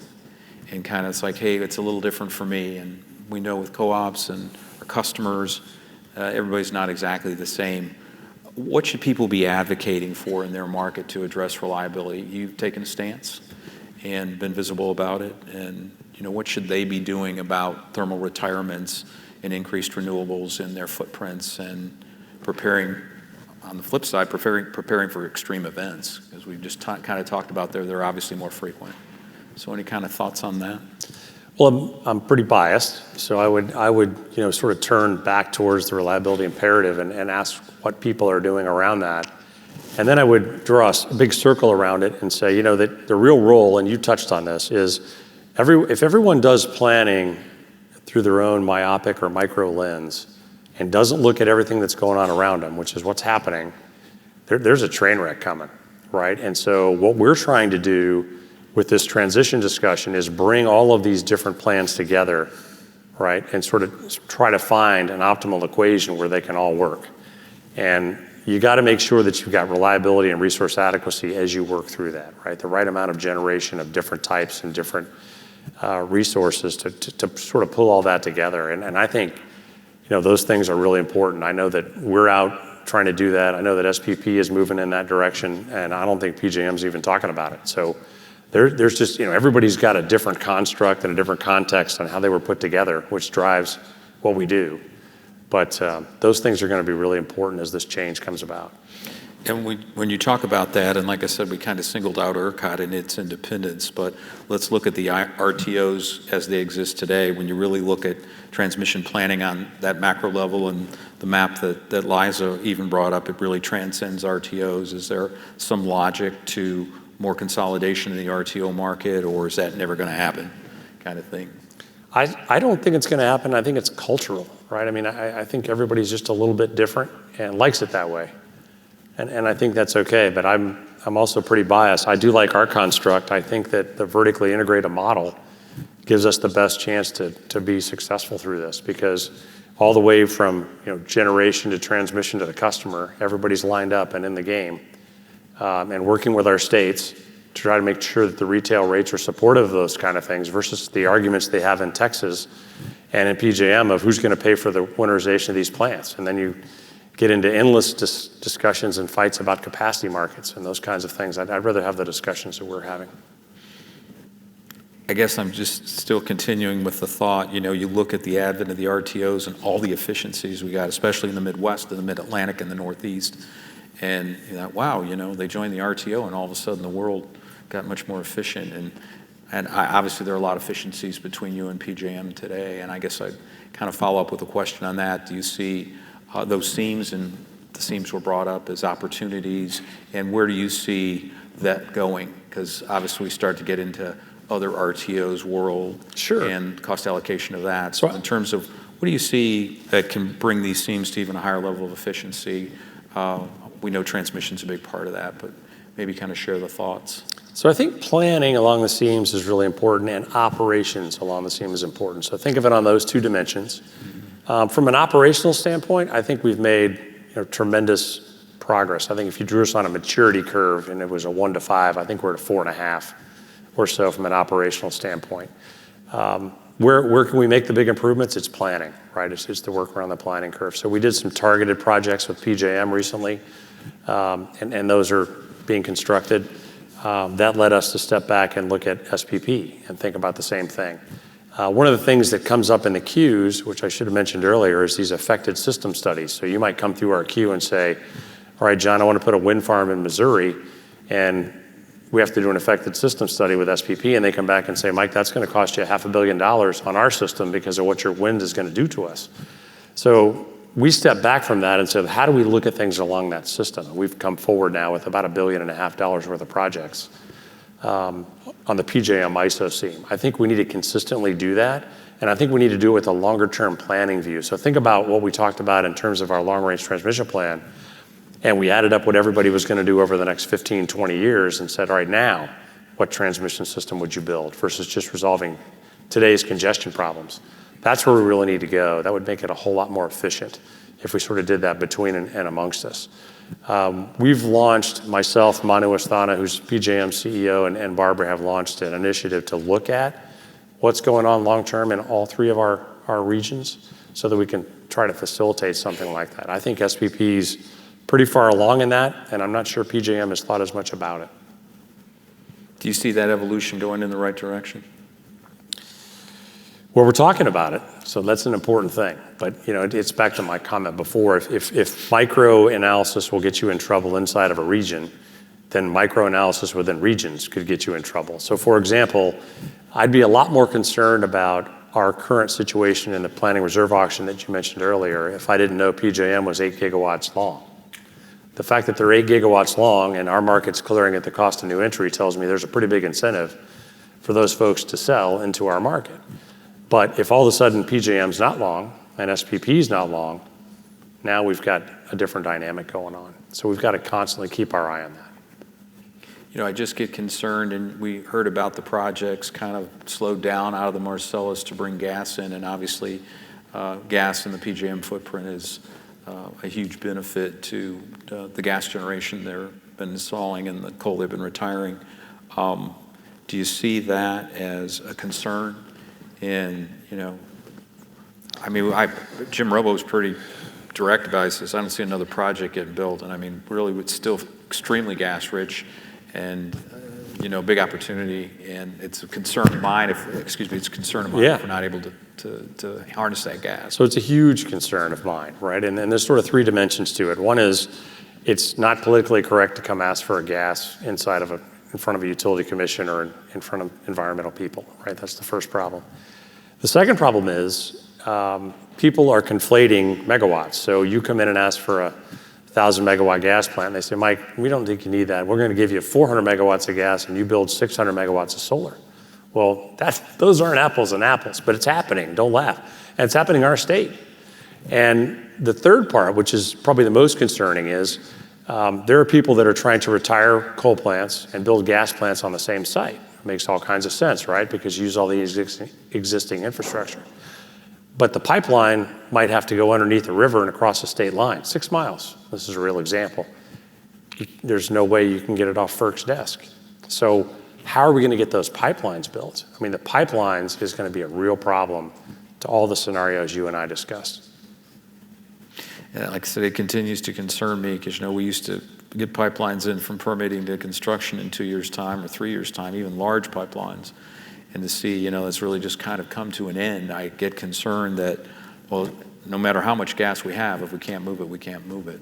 and kind of it's like, hey, it's a little different for me, and we know with co-ops and our customers, everybody's not exactly the same. What should people be advocating for in their market to address reliability? You've taken a stance and been visible about it, and what should they be doing about thermal retirements and increased renewables in their footprints, and preparing, on the flip side, preparing for extreme events, because we've just kind of talked about they're obviously more frequent. So any kind of thoughts on that? Well, I'm pretty biased, so I would sort of turn back towards the reliability imperative and ask what people are doing around that. And then I would draw a big circle around it and say, that the real role, and you touched on this, is if everyone does planning through their own myopic or micro lens and doesn't look at everything that's going on around them, which is what's happening, there's a train wreck coming, right? And so what we're trying to do with this transition discussion is bring all of these different plans together, right? And sort of try to find an optimal equation where they can all work. And you got to make sure that you've got reliability and resource adequacy as you work through that, right? The right amount of generation of different types and different resources to sort of pull all that together. And I think, those things are really important. I know that we're out trying to do that. I know that SPP is moving in that direction, and I don't think PJM's even talking about it. So there's just, everybody's got a different construct and a different context on how they were put together, which drives what we do. But those things are going to be really important as this change comes about. And when you talk about that, and like I said, we kind of singled out ERCOT and its independence, but let's look at the RTOs as they exist today. When you really look at transmission planning on that macro level, and the map that Liza even brought up, it really transcends RTOs. Is there some logic to more consolidation in the RTO market, or is that never going to happen kind of thing? I don't think it's going to happen. I think it's cultural, right? I mean, I think everybody's just a little bit different and likes it that way. And I think that's okay, but I'm also pretty biased. I do like our construct. I think that the vertically integrated model gives us the best chance to be successful through this, because all the way from generation to transmission to the customer, everybody's lined up and in the game, and working with our states to try to make sure that the retail rates are supportive of those kind of things versus the arguments they have in Texas and in PJM of who's going to pay for the winterization of these plants. And then you get into endless discussions and fights about capacity markets and those kinds of things. I'd rather have the discussions that we're having. I guess I'm just still continuing with the thought, you look at the advent of the RTOs and all the efficiencies we got, especially in the Midwest and the Mid-Atlantic and the Northeast. And wow, they joined the RTO and all of a sudden the world got much more efficient. And obviously there are a lot of efficiencies between you and PJM today. And I guess I'd kind of follow up with a question on that. Do you see those seams, and the seams were brought up as opportunities, and where do you see that going? Because obviously we start to get into other RTOs world. Sure. And cost allocation of that. So in terms of what do you see that can bring these seams to even a higher level of efficiency? We know transmission's a big part of that, but maybe kind of share the thoughts. So I think planning along the seams is really important, and operations along the seam is important. So think of it on those two dimensions. From an operational standpoint, I think we've made tremendous progress. I think if you drew us on a maturity curve and it was a 1 to 5, I think we're at a 4.5 or so from an operational standpoint. Where can we make the big improvements? It's planning, right? It's the work around the planning curve. So we did some targeted projects with PJM recently, and those are being constructed. That led us to step back and look at SPP and think about the same thing. One of the things that comes up in the queues, which I should have mentioned earlier, is these affected system studies. So you might come through our queue and say, all right, John, I want to put a wind farm in Missouri, and we have to do an affected system study with SPP, and they come back and say, Mike, that's going to cost you $500 million on our system because of what your wind is going to do to us. So we stepped back from that and said, how do we look at things along that system? We've come forward now with about $1.5 billion worth of projects on the PJM MISO seam. I think we need to consistently do that, and I think we need to do it with a longer-term planning view. So think about what we talked about in terms of our long-range transmission plan, and we added up what everybody was going to do over the next 15, 20 years and said, all right, now, what transmission system would you build versus just resolving today's congestion problems? That's where we really need to go. That would make it a whole lot more efficient if we sort of did that between and amongst us. We've launched, myself, Manu Asthana, who's PJM CEO, and Barbara have launched an initiative to look at what's going on long-term in all three of our regions so that we can try to facilitate something like that. I think SPP's pretty far along in that, and I'm not sure PJM has thought as much about it. Do you see that evolution going in the right direction? Well, we're talking about it, so that's an important thing. But it's back to my comment before. If micro-analysis will get you in trouble inside of a region, then micro-analysis within regions could get you in trouble. So for example, I'd be a lot more concerned about our current situation in the planning reserve auction that you mentioned earlier if I didn't know PJM was 8 gigawatts long. The fact that they're 8 gigawatts long and our market's clearing at the cost of new entry tells me there's a pretty big incentive for those folks to sell into our market. But if all of a sudden PJM's not long and SPP's not long, now we've got a different dynamic going on. So we've got to constantly keep our eye on that. I just get concerned, and we heard about the projects kind of slowed down out of the Marcellus to bring gas in, and obviously gas in the PJM footprint is a huge benefit to the gas generation they've been installing and the coal they've been retiring. Do you see that as a concern? And, Jim Robo was pretty direct about it. He says, I don't see another project getting built. And really, it's still extremely gas rich and, big opportunity. And it's a concern of mine if we're not able to harness that gas. So it's a huge concern of mine, right? And there's sort of three dimensions to it. One is it's not politically correct to come ask for a gas in front of a utility commission or in front of environmental people, right? That's the first problem. The second problem is people are conflating megawatts. So you come in and ask for a 1,000 megawatt gas plant, and they say, Mike, we don't think you need that. We're going to give you 400 megawatts of gas and you build 600 megawatts of solar. Well, those aren't apples and apples, but it's happening. Don't laugh. And it's happening in our state. And the third part, which is probably the most concerning, is there are people that are trying to retire coal plants and build gas plants on the same site. It makes all kinds of sense, right? Because you use all the existing infrastructure. But the pipeline might have to go underneath a river and across a state line, 6 miles. This is a real example. There's no way you can get it off FERC's desk. So how are we going to get those pipelines built? The pipelines is going to be a real problem to all the scenarios you and I discussed. Yeah, like I said, it continues to concern me because, we used to get pipelines in from permitting to construction in 2 years' time or 3 years' time, even large pipelines. And to see, it's really just kind of come to an end. I get concerned that, well, no matter how much gas we have, if we can't move it, we can't move it.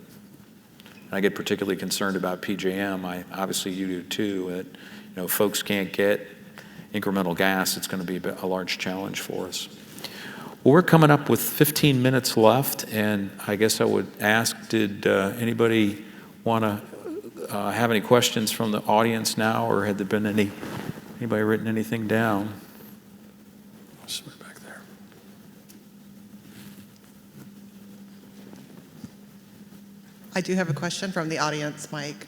And I get particularly concerned about PJM. Obviously you do too. That, folks can't get incremental gas. It's going to be a large challenge for us. Well, we're coming up with 15 minutes left, and I guess I would ask, did anybody want to have any questions from the audience now, or had there been anybody written anything down? Back there. I do have a question from the audience, Mike.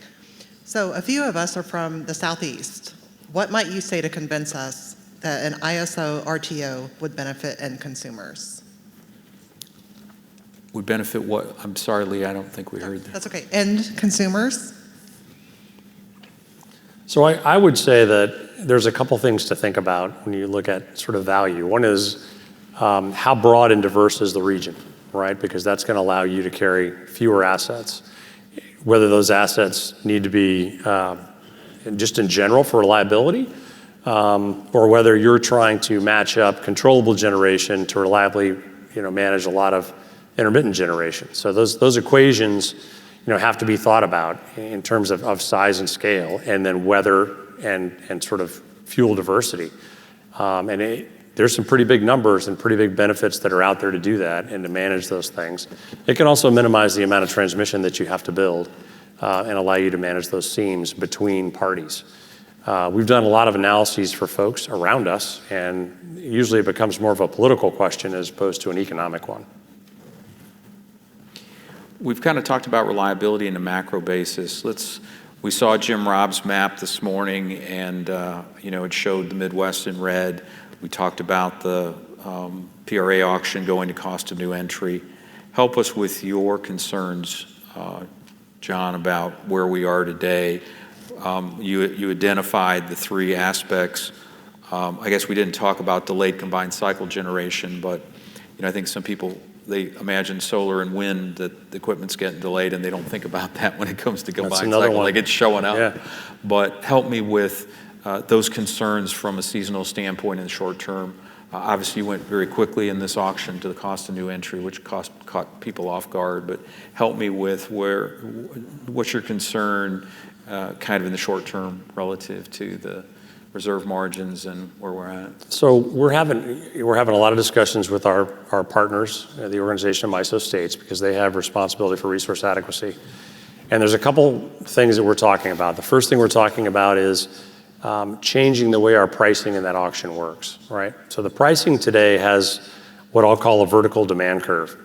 So a few of us are from the Southeast. What might you say to convince us that an ISO RTO would benefit end consumers? Would benefit what? I'm sorry, Lee, I don't think we heard that. That's okay. End consumers? So I would say that there's a couple things to think about when you look at sort of value. One is how broad and diverse is the region, right? Because that's going to allow you to carry fewer assets. Whether those assets need to be just in general for reliability, or whether you're trying to match up controllable generation to reliably, manage a lot of intermittent generation. So those equations, have to be thought about in terms of size and scale, and then weather and sort of fuel diversity. There's some pretty big numbers and pretty big benefits that are out there to do that and to manage those things. It can also minimize the amount of transmission that you have to build and allow you to manage those seams between parties. We've done a lot of analyses for folks around us, and usually it becomes more of a political question as opposed to an economic one. We've kind of talked about reliability in a macro basis. We saw Jim Robb's map this morning, and it showed the Midwest in red. We talked about the PRA auction going to cost of new entry. Help us with your concerns, John, about where we are today. You identified the three aspects. I guess we didn't talk about delayed combined cycle generation, but I think some people, they imagine solar and wind, that the equipment's getting delayed, and they don't think about that when it comes to combined cycle. Like it's showing up. Yeah. But help me with those concerns from a seasonal standpoint in the short term. Obviously, you went very quickly in this auction to the cost of new entry, which caught people off guard. But help me with what's your concern kind of in the short term relative to the reserve margins and where we're at? So we're having a lot of discussions with our partners, the organization of MISO states, because they have responsibility for resource adequacy. And there's a couple things that we're talking about. The first thing we're talking about is changing the way our pricing in that auction works, right? So the pricing today has what I'll call a vertical demand curve.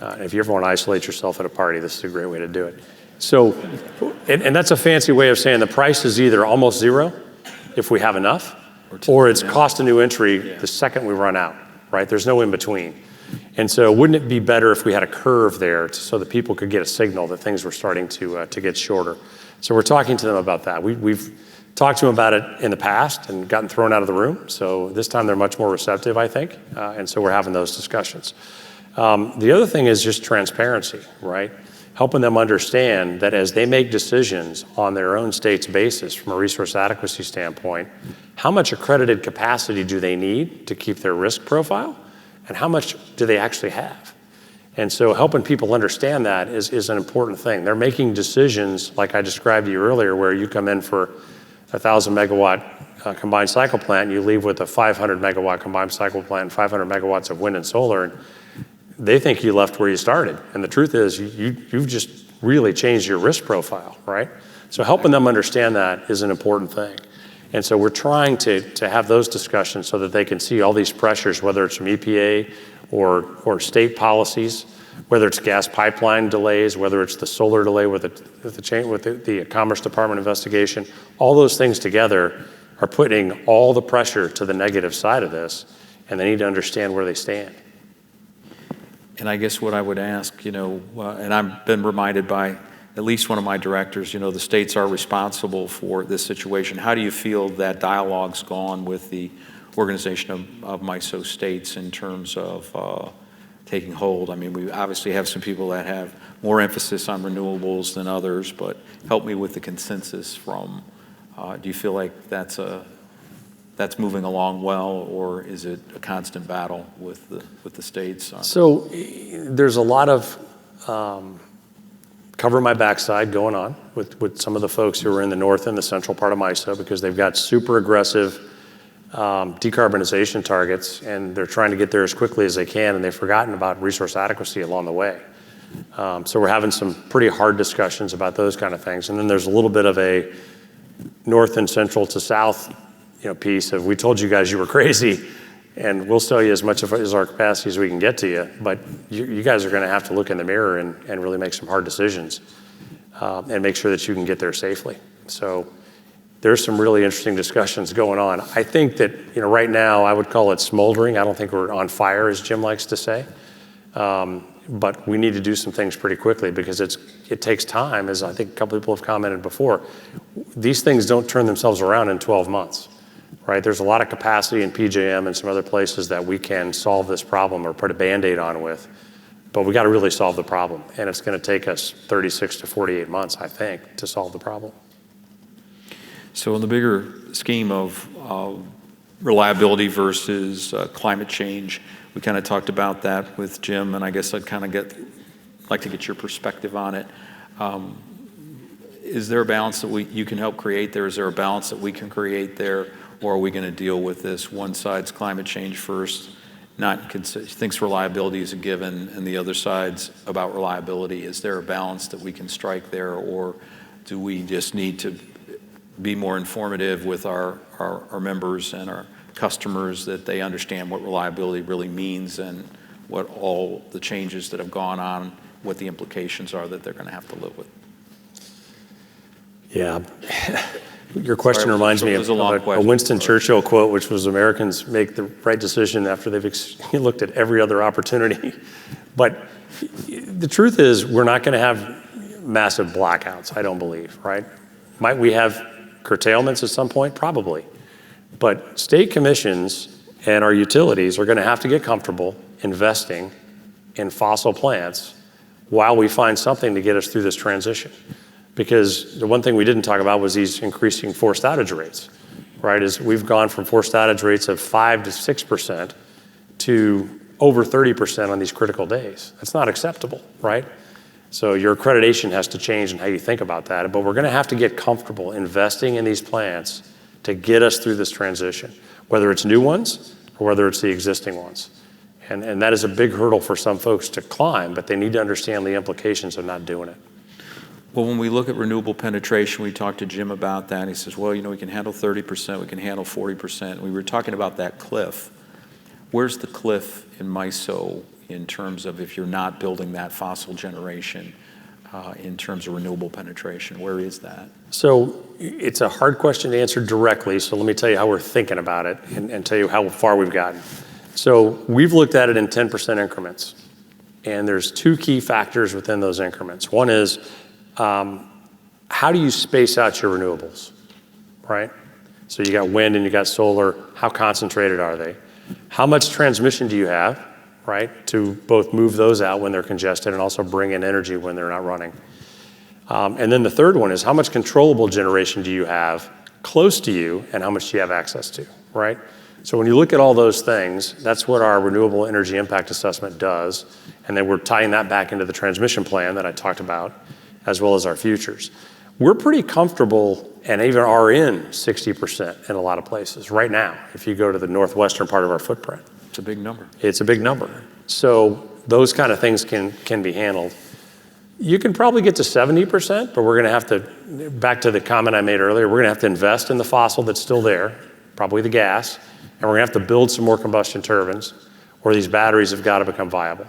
If you ever want to isolate yourself at a party, this is a great way to do it. So, and that's a fancy way of saying the price is either almost zero if we have enough, or it's cost of new entry the second we run out, right? There's no in between. And so wouldn't it be better if we had a curve there so that people could get a signal that things were starting to get shorter? So we're talking to them about that. We've talked to them about it in the past and gotten thrown out of the room. So this time they're much more receptive, I think. And so we're having those discussions. The other thing is just transparency, right? Helping them understand that as they make decisions on their own state's basis from a resource adequacy standpoint, how much accredited capacity do they need to keep their risk profile, and how much do they actually have? And so helping people understand that is an important thing. They're making decisions, like I described to you earlier, where you come in for 1,000 megawatt combined cycle plant, and you leave with a 500 megawatt combined cycle plant and 500 megawatts of wind and solar, and they think you left where you started. And the truth is you've just really changed your risk profile, right? So helping them understand that is an important thing. And so we're trying to have those discussions so that they can see all these pressures, whether it's from EPA or state policies, whether it's gas pipeline delays, whether it's the solar delay with the Commerce Department investigation. All those things together are putting all the pressure to the negative side of this, and they need to understand where they stand. And I guess what I would ask, and I've been reminded by at least one of my directors, the states are responsible for this situation. How do you feel that dialogue's gone with the organization of MISO states in terms of taking hold? I mean, we obviously have some people that have more emphasis on renewables than others, but help me with the consensus from, do you feel like that's moving along well, or is it a constant battle with the states? So there's a lot of cover my backside going on with some of the folks who are in the north and the central part of MISO, because they've got super aggressive decarbonization targets, and they're trying to get there as quickly as they can, and they've forgotten about resource adequacy along the way. So we're having some pretty hard discussions about those kind of things. And then there's a little bit of a north and central to south piece of, we told you guys you were crazy, and we'll sell you as much of as our capacity as we can get to you, but you guys are going to have to look in the mirror and really make some hard decisions. and make sure that you can get there safely. So there's some really interesting discussions going on. I think that, right now I would call it smoldering. I don't think we're on fire, as Jim likes to say. But we need to do some things pretty quickly because it takes time, as I think a couple people have commented before. These things don't turn themselves around in 12 months, right? There's a lot of capacity in PJM and some other places that we can solve this problem or put a Band-Aid on with, but we got to really solve the problem. And it's going to take us 36 to 48 months, I think, to solve the problem. So in the bigger scheme of reliability versus climate change, we kind of talked about that with Jim, and I guess I'd kind of like to get your perspective on it. Is there a balance that you can help create there? Is there a balance that we can create there? Or are we going to deal with this one side's climate change first, thinks reliability is a given, and the other side's about reliability? Is there a balance that we can strike there, or do we just need to be more informative with our members and our customers that they understand what reliability really means and what all the changes that have gone on, what the implications are that they're going to have to live with? Yeah. Your question reminds me of a Winston Churchill quote, which was, Americans make the right decision after they've looked at every other opportunity. But the truth is, we're not going to have massive blackouts, I don't believe, right? Might we have curtailments at some point? Probably. But state commissions and our utilities are going to have to get comfortable investing in fossil plants while we find something to get us through this transition. Because the one thing we didn't talk about was these increasing forced outage rates, right? Is we've gone from forced outage rates of 5 to 6% to over 30% on these critical days. That's not acceptable, right? So your accreditation has to change in how you think about that. But we're going to have to get comfortable investing in these plants to get us through this transition, whether it's new ones or whether it's the existing ones. And that is a big hurdle for some folks to climb, but they need to understand the implications of not doing it. Well, when we look at renewable penetration, we talked to Jim about that. He says, well, we can handle 30%, we can handle 40%. We were talking about that cliff. Where's the cliff in MISO in terms of if you're not building that fossil generation in terms of renewable penetration? Where is that? So it's a hard question to answer directly, so let me tell you how we're thinking about it and tell you how far we've gotten. So we've looked at it in 10% increments, and there's two key factors within those increments. One is, how do you space out your renewables, right? So you got wind and you got solar. How concentrated are they? How much transmission do you have, right, to both move those out when they're congested and also bring in energy when they're not running? And then the third one is, how much controllable generation do you have close to you and how much do you have access to, right? So when you look at all those things, that's what our renewable energy impact assessment does. And then we're tying that back into the transmission plan that I talked about, as well as our futures. We're pretty comfortable and even are in 60% in a lot of places right now, if you go to the northwestern part of our footprint. It's a big number. It's a big number. So those kind of things can be handled. You can probably get to 70%, but we're gonna have to, back to the comment I made earlier, we're gonna have to invest in the fossil that's still there, probably the gas, and we're gonna have to build some more combustion turbines, or these batteries have got to become viable.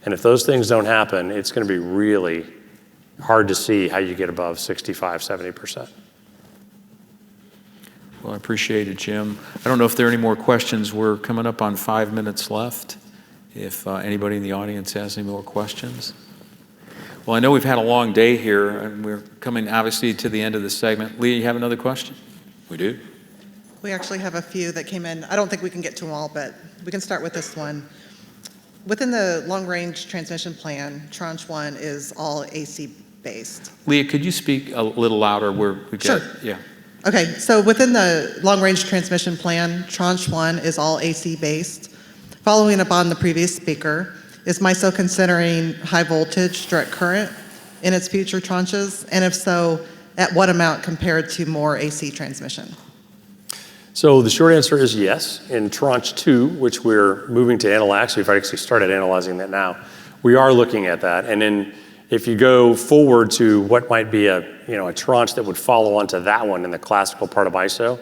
And if those things don't happen, it's gonna be really hard to see how you get above 65, 70%. Well, I appreciate it, Jim. I don't know if there are any more questions. We're coming up on 5 minutes left. If anybody in the audience has any more questions. Well, I know we've had a long day here, and we're coming obviously to the end of the segment. Leah, you have another question? We do? We actually have a few that came in. I don't think we can get to them all, but we can start with this one. Within the long-range transmission plan, Tranche 1 is all AC based. Leah, could you speak a little louder? Sure. Yeah. Okay, so within the long-range transmission plan, Tranche 1 is all AC based. Following up on the previous speaker, is MISO considering high voltage direct current in its future tranches? And if so, at what amount compared to more AC transmission? So the short answer is yes. In Tranche 2, which we're moving to analyze, we've actually started analyzing that now, we are looking at that. And then if you go forward to what might be a tranche that would follow onto that one in the classical part of ISO,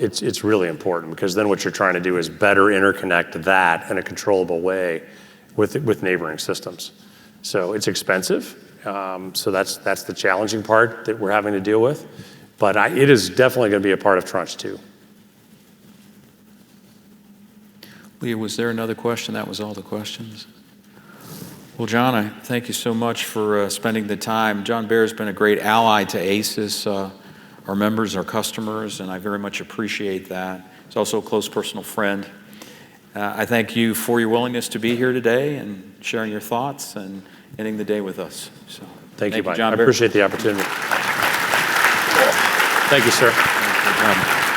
it's really important, because then what you're trying to do is better interconnect that in a controllable way with neighboring systems. So it's expensive, So that's the challenging part that we're having to deal with. But it is definitely going to be a part of Tranche 2. Leah, was there another question? That was all the questions. Well, John, I thank you so much for spending the time. John Baer has been a great ally to ACES, our members, our customers, and I very much appreciate that. He's also a close personal friend. I thank you for your willingness to be here today and sharing your thoughts and ending the day with us. So, thank you, Mike. John I Baer. appreciate the opportunity. Thank you, sir. Thank you, John.